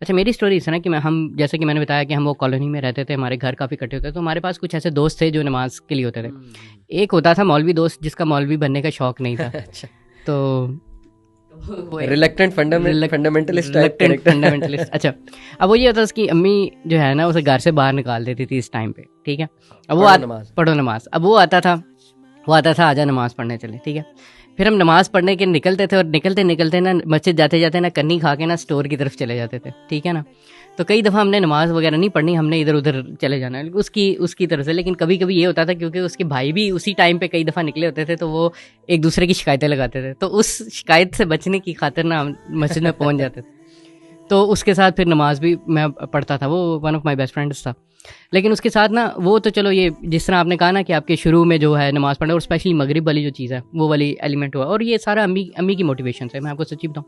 اچھا میری اسٹوری اس ہے نا کہ ہم جیسے کہ میں نے بتایا کہ ہم وہ کالونی میں رہتے تھے, ہمارے گھر کافی کٹے ہوتے تھے, تو ہمارے پاس کچھ ایسے دوست تھے جو نماز کے لیے ہوتے تھے. ایک ہوتا تھا مولوی دوست جس کا مولوی بننے کا شوق نہیں تھا, تو ریلیکٹنٹ فنڈامنٹلسٹ. اچھا اب وہ یہ ہوتا ہے اس کی امی جو ہے نا اسے گھر سے باہر نکال دیتی تھی اس ٹائم پہ, ٹھیک ہے. اب وہ پڑھو نماز, اب وہ آتا تھا آجا نماز پڑھنے چلے, ٹھیک ہے. پھر ہم نماز پڑھنے کے نکلتے تھے, اور نکلتے نا مسجد جاتے جاتے نا کنی کھا کے نا اسٹور کی طرف چلے جاتے تھے, ٹھیک ہے نا. تو کئی دفعہ ہم نے نماز وغیرہ نہیں پڑھنی, ہم نے ادھر ادھر چلے جانا اس کی طرف سے. لیکن کبھی کبھی یہ ہوتا تھا کیونکہ اس کے بھائی بھی اسی ٹائم پہ کئی دفعہ نکلے ہوتے تھے, تو وہ ایک دوسرے کی شکایتیں لگاتے تھے, تو اس شکایت سے بچنے کی خاطر نا ہم مسجد میں پہنچ جاتے تھے. تو اس کے ساتھ پھر نماز بھی میں پڑھتا تھا, وہ one of my best friends تھا. لیکن اس کے ساتھ نا وہ تو چلو یہ جس طرح آپ نے کہا نا کہ آپ کے شروع میں جو ہے نماز پڑھنا, اور اسپیشلی مغرب والی جو چیز ہے وہ والی ایلیمنٹ ہوا, اور یہ سارا امی کی موٹیویشن سے. میں آپ کو سچی بتاؤں,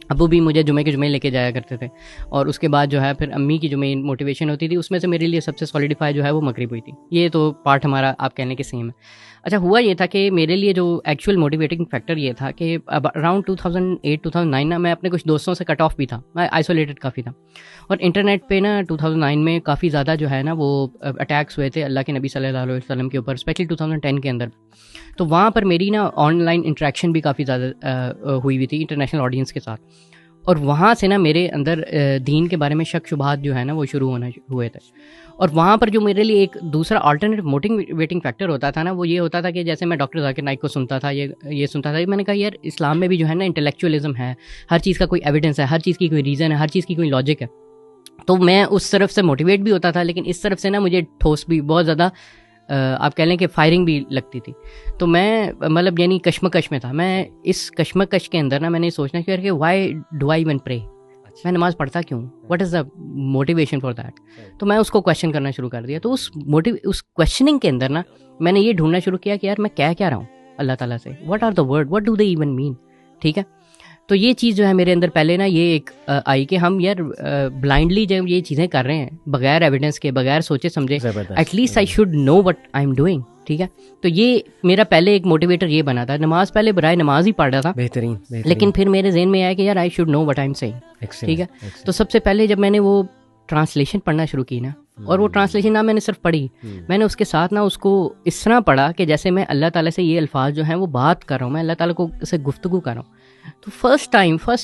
ابو بھی مجھے جمعے کے جمعے لے کے جایا کرتے تھے, اور اس کے بعد جو ہے پھر امی کی جو مین موٹیویشن ہوتی تھی اس میں سے میرے لیے سب سے سولیڈیفائی جو ہے وہ مغرب ہوئی تھی. یہ تو پارٹ ہمارا آپ کہنے کے سیم ہے. اچھا ہوا یہ تھا کہ میرے لیے جو ایکچوئل موٹیویٹنگ فیکٹر یہ تھا کہ اراؤنڈ 2008-2009 نا میں اپنے کچھ دوستوں سے کٹ آف بھی تھا, میں آئسولیٹڈ کافی تھا. اور انٹرنیٹ پہ نا 2009 میں کافی زیادہ جو ہے نا وہ اٹیکس ہوئے تھے اللہ کے نبی صلی اللہ علیہ وسلم کے اوپر, اسپیشلی 2010 کے اندر. تو وہاں پر میری نا آن لائن انٹریکشن بھی کافی زیادہ ہوئی تھی انٹرنیشنل آڈینس کے ساتھ, اور وہاں سے نا میرے اندر دین کے بارے میں شک شبہات جو ہے نا وہ شروع ہوئے تھے. اور وہاں پر جو میرے لیے ایک دوسرا آلٹرنیٹ موٹیویٹنگ فیکٹر ہوتا تھا نا وہ یہ ہوتا تھا کہ جیسے میں ڈاکٹر ذاکر نائک کو سنتا تھا, یہ سنتا تھا, میں نے کہا یار اسلام میں بھی جو ہے نا انٹلیکچوئلزم ہے, ہر چیز کا کوئی ایویڈنس ہے, ہر چیز کی کوئی ریزن ہے, ہر چیز کی کوئی لاجک ہے. تو میں اس طرف سے موٹیویٹ بھی ہوتا تھا, لیکن اس طرف سے نا مجھے ٹھوس بھی بہت زیادہ آپ کہہ لیں کہ فائرنگ بھی لگتی تھی. تو میں مطلب یعنی کشمکش میں تھا. میں اس کشمکش کے اندر نا میں نے سوچنا کیا کہ وائی ڈو آئی ایون پرے, میں نماز پڑھتا کیوں, what is the motivation for that. تو میں اس کو کویشچن کرنا شروع کر دیا. تو اس کویشچننگ کے اندر نا میں نے یہ ڈھونڈنا شروع کیا کہ یار میں کیا رہا ہوں اللہ تعالیٰ سے, what are the word, what do they even mean, ٹھیک ہے. تو یہ چیز جو ہے میرے اندر پہلے نا یہ ایک آئی کہ ہم یار بلائنڈلی جب یہ چیزیں کر رہے ہیں بغیر ایویڈنس کے, بغیر سوچے سمجھے, at least I should know what I am doing, ٹھیک ہے. تو یہ میرا پہلے ایک موٹیویٹر یہ بنا تھا. نماز پہلے برائے نماز ہی پڑھ رہا تھا بہترین, لیکن پھر میرے ذہن میں آیا کہ یار I should know what I am seeing, ٹھیک ہے. تو سب سے پہلے جب میں نے وہ ٹرانسلیشن پڑھنا شروع کی نا, اور وہ ٹرانسلیشن نہ میں نے صرف پڑھی, میں نے اس کے ساتھ نا اس کو اس طرح پڑھا کہ جیسے میں اللہ تعالیٰ سے یہ الفاظ جو ہیں وہ بات کر رہا ہوں, میں اللہ تعالیٰ کو سے گفتگو کر رہا ہوں. تو فرسٹ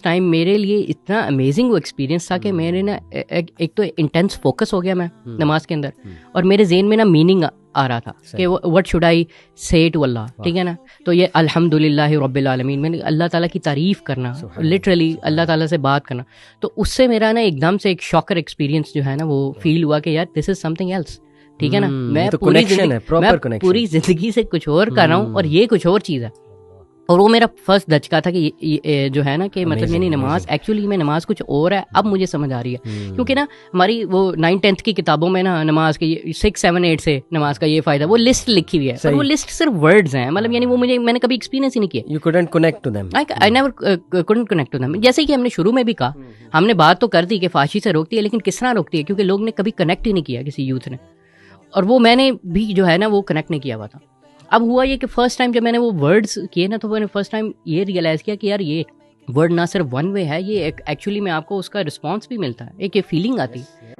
ٹائم میرے لیے اتنا امیزنگ وہ ایکسپیرینس تھا کہ میرے نا ایک تو انٹینس فوکس ہو گیا میں نماز کے اندر, اور میرے ذہن میں نا میننگ آ رہا تھا کہ وٹ شوڈ آئی سے ٹو اللہ, ٹھیک ہے نا. تو یہ الحمدللہ رب العالمین, میں نے اللہ تعالیٰ کی تعریف کرنا, لٹرلی اللہ تعالیٰ سے بات کرنا. تو اس سے میرا نا ایک دم سے ایک شاکر ایکسپیرینس جو ہے نا وہ فیل ہوا کہ یار دس از سم تھنگ ایلس, ٹھیک ہے نا. میں پوری زندگی سے کچھ اور کر رہا ہوں اور یہ کچھ اور چیز ہے. اور وہ میرا فرسٹ دھچکا تھا کہ جو ہے نا کہ مطلب یعنی نماز ایکچولی میں نماز کچھ اور ہے, اب مجھے سمجھ آ رہی ہے. کیونکہ نا ہماری وہ 9th-10th کی کتابوں میں نا نماز کے 6-7-8 سے نماز کا یہ فائدہ, وہ لسٹ لکھی ہوئی ہے, اور وہ لسٹ صرف ورڈز ہیں, مطلب یعنی وہ میں نے کبھی ایکسپیرینس ہی نہیں کیا. You couldn't connect to them. I never couldn't connect to them. جیسے کہ ہم نے شروع میں بھی کہا, ہم نے بات تو کر دی کہ فحاشی سے روکتی ہے, لیکن کس طرح روکتی ہے, کیونکہ لوگ نے کبھی کنیکٹ ہی نہیں کیا کسی یوتھ نے, اور وہ میں نے بھی جو ہے نا وہ کنیکٹ نہیں کیا ہوا تھا. اب ہوا یہ کہ فرسٹ ٹائم جب میں نے وہ ورڈز کیے نا, تو میں نے فرسٹ ٹائم یہ ریئلائز کیا کہ یار یہ ورڈ نہ صرف ون وے ہے, یہ ایکچولی میں آپ کو اس کا رسپانس بھی ملتا ہے, ایک یہ فیلنگ آتی ہے.